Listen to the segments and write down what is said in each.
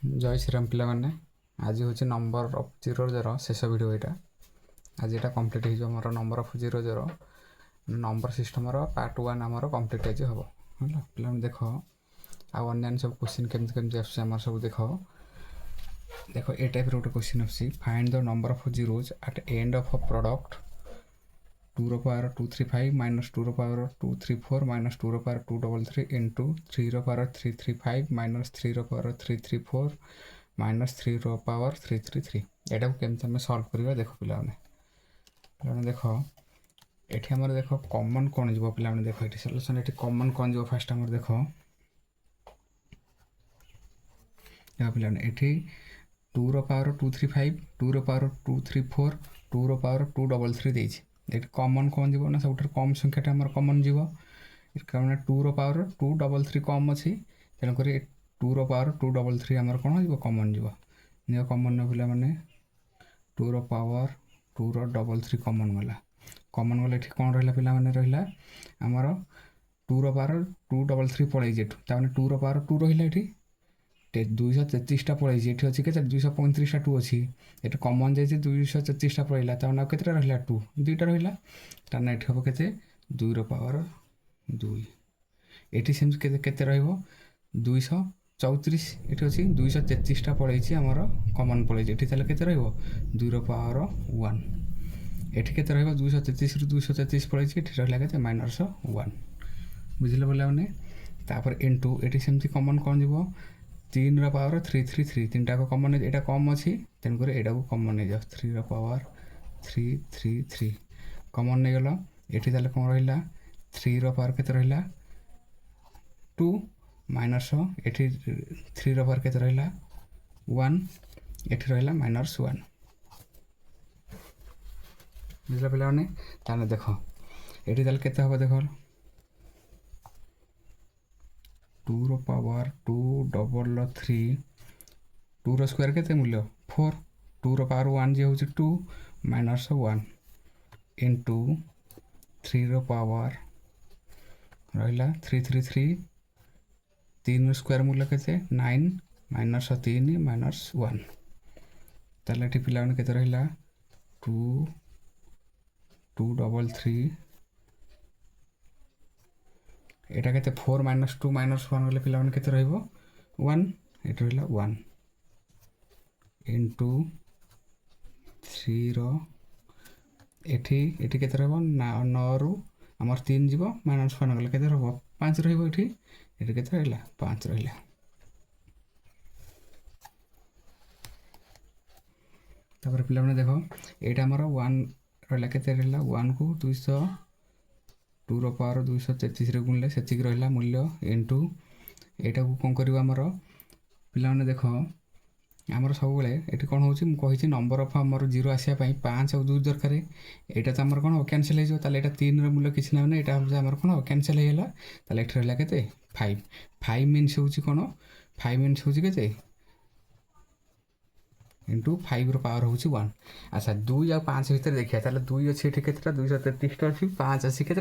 जय श्रीराम पिला माने आज हूँ नंबर ऑफ 00 शेष वीडियो यहाँ आज यहाँ कंप्लीट हो मोर number of 00 number system part 1 आमर कंप्लीट आज हम है पिला देख आन सब क्वेश्चन केमती केमती आम सब देख ए टाइप गोटे क्वेश्चन आसी find the number of zeros at end of a product 2 रो पावर 235 माइनस 2 रो पावर 234 माइनस 2 रो पावर 233 इंटू 3 रो पावर 335 माइनस 3 रो पावर 334 माइनस 3 रो पावर 333 यहाँ को केमती आम सल्व करवा देख पे देख ये आम देख कॉमन कौन जी पे देख ये सल्यूशन ये कॉमन कौन जी फास्ट आम देख पे 2 रो पावर 235 2 रो पावर 234 2 रो पावर 233 देती ये कॉमन कौन जीव ना सब कम संख्याटा आम कॉमन जीव कारण 2 रो पावर 233 कम अच्छी तेणुक 2 रो पावर 233 आम कौन हो कॉमन जीव निज कॉमन न पिला माने 2 रो पावर 2 रो 33 कॉमन गला ये कौन रहा पिला माने रहा आमर 2 रो पावर 233 पड़े ताने 2 रो पावर 2 रहा ये 233टा पड़े ये अच्छी के 235टा 2 अच्छी ये कमन जाइए 233टा पड़ेगा ताने के रहा 2 2टा रहा ताने ये हम के 2 रो पावर 2 ये सेमती के रहा 234 ये अच्छी 233टा पड़े आमर कमन पड़े ये के रहा 2 रो पावर 1 ये के रहा 233 रु 233 पड़े ये रहा के माइनस 1 बुझे बोला मैंने तापर इंटू ये सेमती कमन कौन जीव 3 रो पावर 333 तीनटा को कमन यहाँ कम अच्छी तेणुक यहाँ को कमन नहीं जाओ 3 रो पावर 333 कमन नहीं गल ये कौन रहा 3 रो पावर के रहा 2 माइनस ये 3 रो पावर के रहा 1 ये रहा माइनस 1 बुझल पे ताने देख ये के हम देख 2 रो पावर 233 2 रो स्क्वायर के मूल्य 4 2 रो पावर 1 जी हूँ 2 माइनस 1 इंटू 3 रो पावर रहा 333 3 स्क्वायर मूल्य के 9 माइनस 3 माइनस 1 ताले ये पिला के रहा 2 233 यहाँ के 4 माइनस 2 माइनस 1 गले पिला के 1 ये रहा 1 इंटू 3 रो ये के 9 रु आमर 3 जीव माइनस 1 गले के 5 रही ये के रहा 5 रहा तापर पिला देख ये आमर 1 रहा के 1 को 2 रो पावर 233 रे गुणले से रहा मूल्य इंटू यहाँ को कौन कर पिला देख आमर सब ये कौन हो नंबर ऑफ आमर जीरो आसापी 5 और 2 दरकार यहाँ तो आमर कौन हम कैनसल हो 3 मूल्य किसी ना यहाँ हूँ आमर कौन हम कैनसल होगा ये रहा के 5 5 मीनस हूँ कौन 5 मीनस हूँ के इंटू 5 रो पावर हूँ 1 अच्छा 2 और 5 भितर देखिए 2 अच्छी ये के 233 अच्छी 5 अच्छी के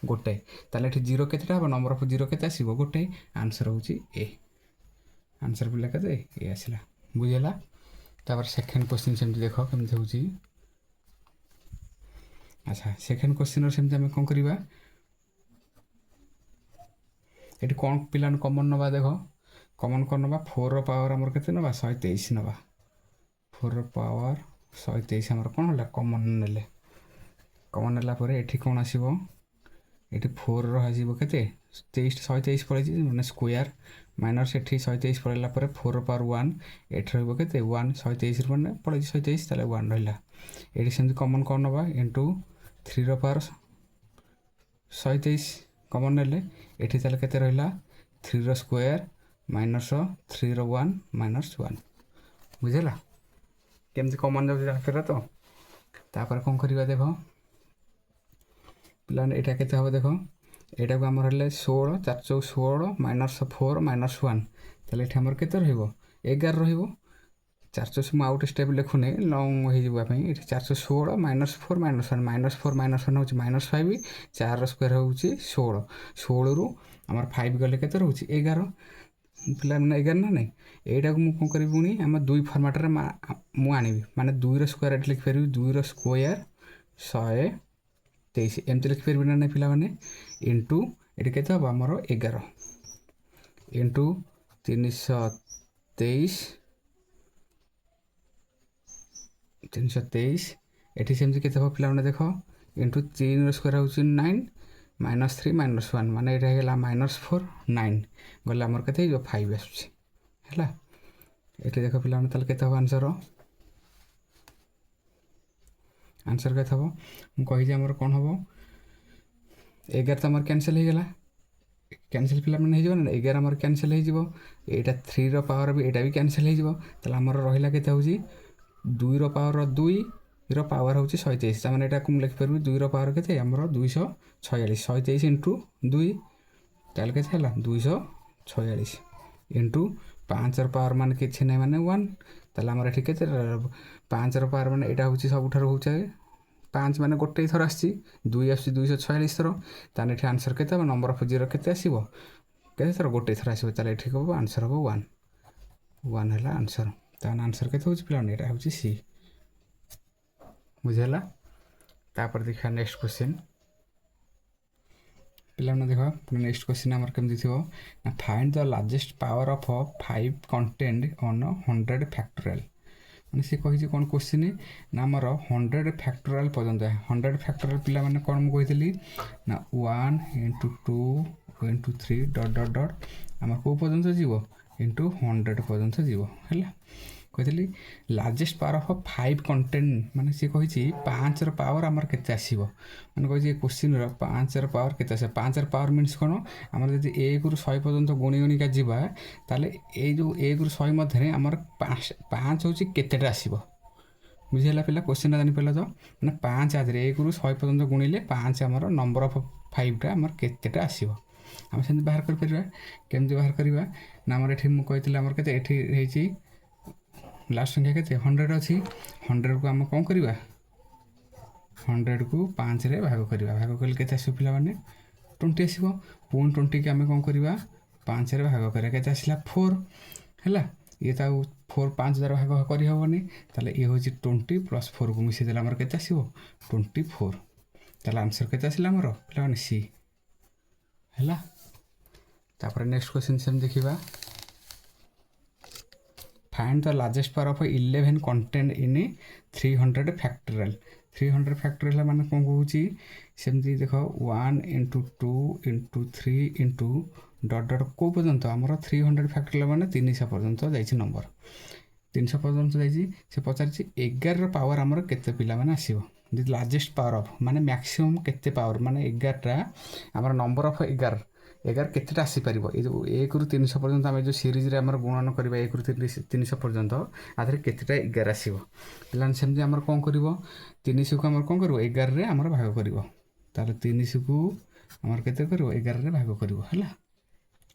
गोटे ताले जीरो के नंबर ऑफ जीरो के गोटे आंसर हूँ ए आंसर पिला के ये आसला बुझेगा तापर सेकेंड क्वेश्चन सेमती देख केमती हूँ अच्छा सेकेंड क्वेश्चन सेमती आम कौन करवा ये कौन पिला कमन नवा देख कमन कौन नवा 4 रो पावर आमर के नवा 123 नवा 4 रो पावर 123 आमर कौन है कमन ने कमन नाला ये कौन आसो ये 4 रहा के 123 पड़े मैंने स्क्वायर माइनस ये 123 पड़ेगा 4 रो पावर 1 ये के 1 123 मैंने पड़े 123 ताले 1 रहा ये सेमती कमन कौन नवा इंटू 3 रो पावर 123 कमन ने ये के रहा 3 रो स्क्वायर माइनस 3 रो 1 माइनस 1 बुझेगा केमती कमन जाऊँ तो तापर कौन करवा देख पिला यहाँ के हम देख यहाँ को आम 16 4 चौ 16 माइनस 4 माइनस 1 ताले आमर के 11 रचार चौ मुझे स्टेप लिखुनी लंग होगापी ये 416 माइनस 4 माइनस 1 माइनस 4 माइनस 1 हूँ माइनस 5 4 स्क्वायर हूँ 16 16 रु आमर 5 गले के 11 पिला मैंने 11 ना नहीं यहीटा को मुझे कौन करी पुणी आम 2 फर्माटे मुझे आनी माने 2 स्क्वायर एट लिखिपर 2 स्क्वायर 123 एमती लिखिपर ना नहीं पिला मैंने इंटू ये के आमर 11 इंटू 323 ये सेमती के पिला मैंने देख इंटू 3 स्क्वायर हूँ 9 -3 -1 माने यहाँ -4 9 गले आमर के 5 आसूला ये देख पिला मैंने के आंसर आंसर के मुझे आमर कौन हम 11 तो आमर कैनसल हो गला कैनसल पिला मैंने हो 11 आमर कैनसल हो 3 पावर भी यहाँ भी कैनसल हो आमर रहा के 2 पावर 2 पावर हूँ 123 मैंने यहाँ को लिखिपर 2 पावर के आमर 246 123 इंटू 2 ताल के 246 इंटू 5 पावर मान कि ना माने 1 ताल आमर ये के 5 पावर मैंने यहाँ हूँ सबुठ हूँ 5 मैंने गोटे थर आसी 2 आस 246 थर ताने ये आंसर के नंबर अफ जीरो के थर गोटे थर आसो ये हम आंसर हम 1 है आंसर तान आंसर के पिला यहाँ हूँ सी बुझेगा तापर देखा नेक्स्ट क्वेश्चन पिला देख नेक्स्ट क्वेश्चन आमर केमती थो ना find the largest power of 5 content on 100 factorial मैंने सी कही कौन क्वेश्चन ना आमर 100 फैक्टोरियल पर्यंत 100 फैक्टोरियल पिला मैंने कौन मुझे ना 1 इंटू 2 इंटू 3 डट डट डट आम कौ पर्यंत जीव इंटू 100 पर्यंत जीव है कही लार्जेस्ट पावर ऑफ 5 कंटेंट माने सी कही 5 पावर आमर के आसो मैंने कही क्वेश्चन 5 पावर के 5 पावर मीन्स कौन आम जब 1 रू 100 पर्यंत गुणी गुणिका जावा ताले ये जो 1 रू 100 मध्य आमर 5 हूँ केतेटा आसो बुझेगा पिला क्वेश्चन जानीपार तो मैंने 5 आदि 1 रू 100 पर्यंत गुणिले 5 आमर नंबर ऑफ 5टा आमर केतेटा आसो आम से बाहर कर केमती बाहर करवा ना आमर ये मुझे आमर के लास्ट संख्या के 100 अच्छी 100 को आम कौन करवा 100 को 5 रे भाग करवा भाग कले के आस पिला माने 20 आसो पुणी 20 के आम कौन करवा 5 रे भाग करा के आसला 4 है ये तो 4 5 द्वारा भाग करहबनी ताले ये हूँ 20 प्लस 4 को मिसेदेला आमर के आसो 24 ताले आंसर के आसला आमर पिला माने सी है तापर नेक्स्ट क्वेश्चन सेम देखा find the largest power of 11 content in 300 factorial 300 factorial माने कौन कहूँ सेमती देख 1 इंटू 2 इंटू 3 इंटू डट डट कौ पर्यंत आमर 300 फैक्टोरियल माने 300 पर्यंत जाइए नंबर 300 पर्यंत जाइए पचार 11 पावर आमर केते पिला माने आसीबो लार्जेस्ट पावर ऑफ माने मैक्सिमम केते पावर माने 11टा आमर नंबर ऑफ 11 केतेटा आसीपर ये जो 1 रू 300 पर्यंत आम जो सीरीज रे आमर गुणन करवा 1 रू 300 पर्यंत आधे केतेटा 11 आसो पे सेमती आमर कौन कर 300 को आमर कौन कर 11 रे आमर भाग कर 300 को आमर केते कर 11 रे भाग कर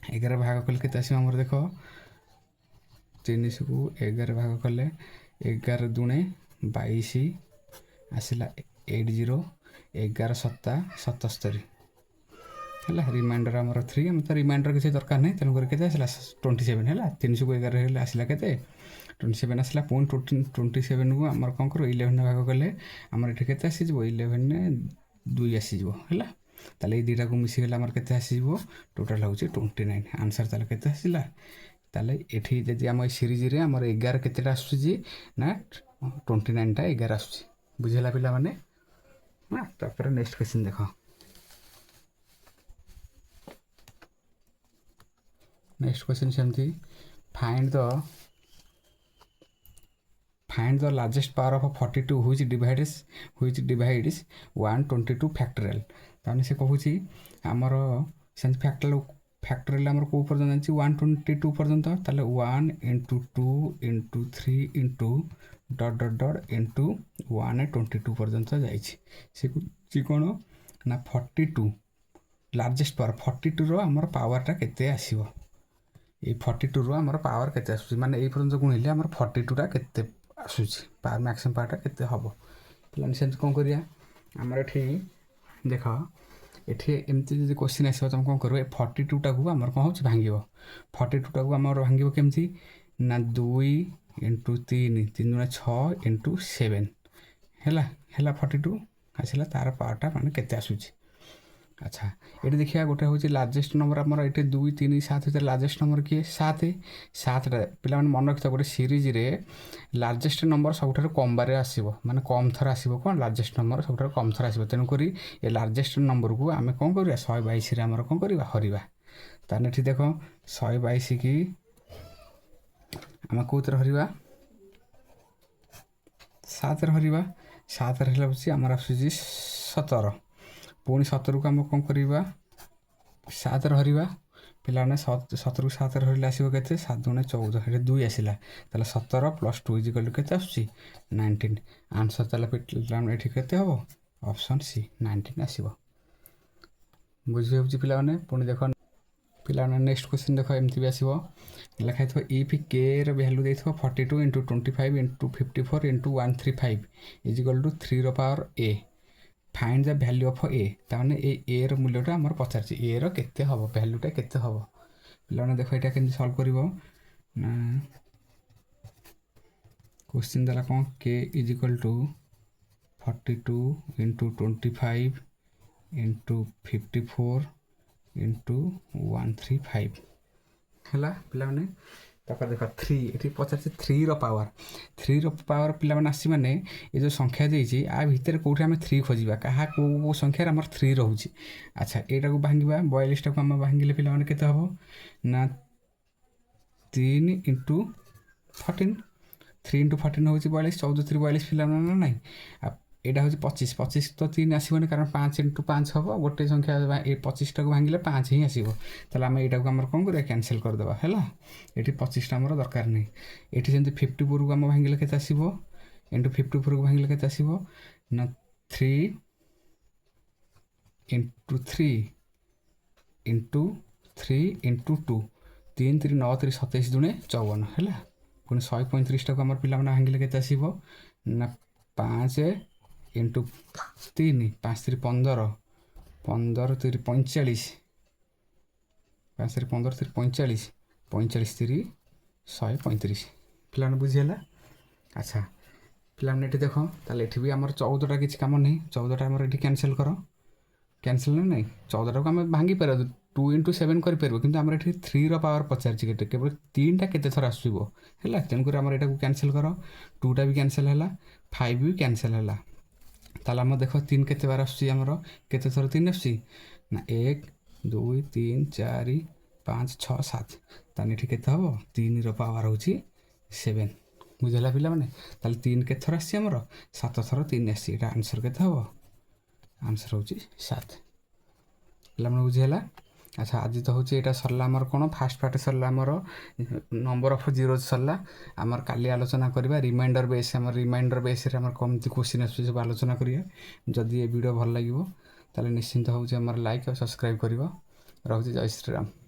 11 भाग कले केते आसो आमर देख 300 को 11 भाग कले 11 दुणे 22 आसला 80 11 7 77 है रिमाइंडर आमर 3 आम तो रिमाइंडर किसी दरकार नहीं तेणुक के 27 है 300 को 11 आसला के 27 आसला पुणी 27 को आमर कौन कर 11 भाग कले आमर ये के 11 2 आसीज है ताले ये दुटा को मिसीगले आमर के आसीज टोटाल हूँ 29 आंसर ताले के आसला ताले ये जदि आम सीरीज रे आमर 11 केतेटा आसूची ना 29टा 11 आसूची बुझेगा पिला माने हाँ तापर नेक्स्ट क्वेश्चन देख नेक्स्ट क्वेश्चन सेमती find the largest power of 42 which divides 122 factorial ताने से कहूँ आमर से फैक्टोरियल आमर कौ पर्यंत 122 पर्यंत ताले 1 इंटू 2 इंटू 3 इंटू डट डट डट इंटू 122 पर्यंत जाइए कौन ना 42 लार्जेस्ट पावर 42 रो आमर पावरटा केते आसीबो ये 42 रो आमर पावर केते आसुची माने ए पर्यंत गुणिले आमर 42टा केते आसुची पावर मैक्सिमम पावरटा केते हबो प्लान सेंस कोन करिया आमर एठी देख एठी एमती जदि क्वेश्चन आसो तुम कौन कर 42 टाक आम कौन हो भांग 42 टाक आम भांग केमती ना 2 इंटू 3 3 गुणा 6 इंटू 7 है 42 आसला तार पावरटा माने केते आसुची। अच्छा ये देखिए गोटे हूँ लार्जेस्ट नंबर आमर ये 2 3 7 भर लार्जेस्ट नंबर किए 7 7 पे मन रखिए गोटे सीरीज रे लार्जेस्ट नंबर सब कम बारे आसो माने कम थर आसो कौन लार्जेस्ट नंबर सब कम थर आसो तेणुक ये लार्जेस्ट नंबर को आम कौन कर 122 आमर कौन कर हरवा ताने ये देख 122 की आम कौन हरवा 7 हरवा 7 आमर आसूँ 17 पुणी 17 को आम कौन करवा 7 हरवा पे 17 को 7 हरले आसो के 7 गुणे 14 ये 2 आसला 17 प्लस 2 इजिकल टू के 19 आंसर ताला पे के हम ऑप्शन सी 19 आसो बुझे पे पुणी देख पे नेक्स्ट क्वेश्चन देख एमती भी आसो लिखाई थो इफ के वैल्यू दे 42 into 25 into 54 into 135 is equal to 3 रो power a find the value of a ताने ए रो मूल्यटा आमर पचार ए रो केते हबो वैल्यूटा केते हबो पिलाने देखो एटा केमती सॉल्व करिवो ना क्वेश्चन दला कोन के equal to 42 into 25 into 54 into 135 है पे देख 3 ये पचार 3 रो पावर पे आसी मैंने ये जो संख्या देती आ भितर कौटे आम 3 खोजा क्या कौ संख्यार आम 3 रोचे। अच्छा यहाँ को भांगा 42 टाक आम भांगे पे हम ना 3 इंटू 14 3 इंटू 14 हूँ 42 14 3 42 पे ना यहाँ हूँ 25 25 तो 3 आसबनी कारण 5 इंटू 5 हम गोटे संख्या 25 टाक भांगे 5 ही आसो आम यहाँ आम कौन कर कैनसल करदे है ये 25 टा आमर दरकार नहीं ये जमी 54 को आम भांगे के आसो इंटू 54 को भांगे के आसो ना 3 इंटू 3 इंटू 3 इंटू 2 3 3 9 3 27 दुणे 54 है पुणी 135 टाक आम पे भांगे के आसो ना 5 इंटू 3 5 3 15 15 3 45 5 3 15 3 45 45 3 135 पे बुझीगला। अच्छा पे ये देख ताले ये भी आम 14टा किसी कम नहीं 14टा आम ये कैनसल कर कैनसल ना नहीं 14टा को आम भांगी पार 2 इंटू 7 करें कि आम ये 3 रो पावर पचार केवल 3टा के थर आसो है तेणुक आम यहाँ कैनसल कर 2टा भी कैनसल है 5 भी कैनसल है ताला आम देख 3 केते बार आमर केते थर 3 आसी ना 1 2 3 4 5 6 7 ताने ये केते हम 3 रो पावर हूँ 7 बुझेगा पिला माने ताले 3 के थर आसी आमर 7 थर 3 आसी ये आंसर केते हम आंसर हूँ 7 पे बुझेगा। अच्छा आज तो हूँ यहाँ सरला आमर कौन फास्ट पार्ट सरला आमर नंबर ऑफ जीरो सरला आमर काली आलोचना करवा रिमाइंडर बेस आम रिमाइंडर बेस कमती क्वेश्चन आस सब आलोचना करिया जदि ये वीडियो भल लगे ताले निश्चिंत हूँ आमर लाइक और सब्सक्राइब कर रहुଛି जय श्रीराम।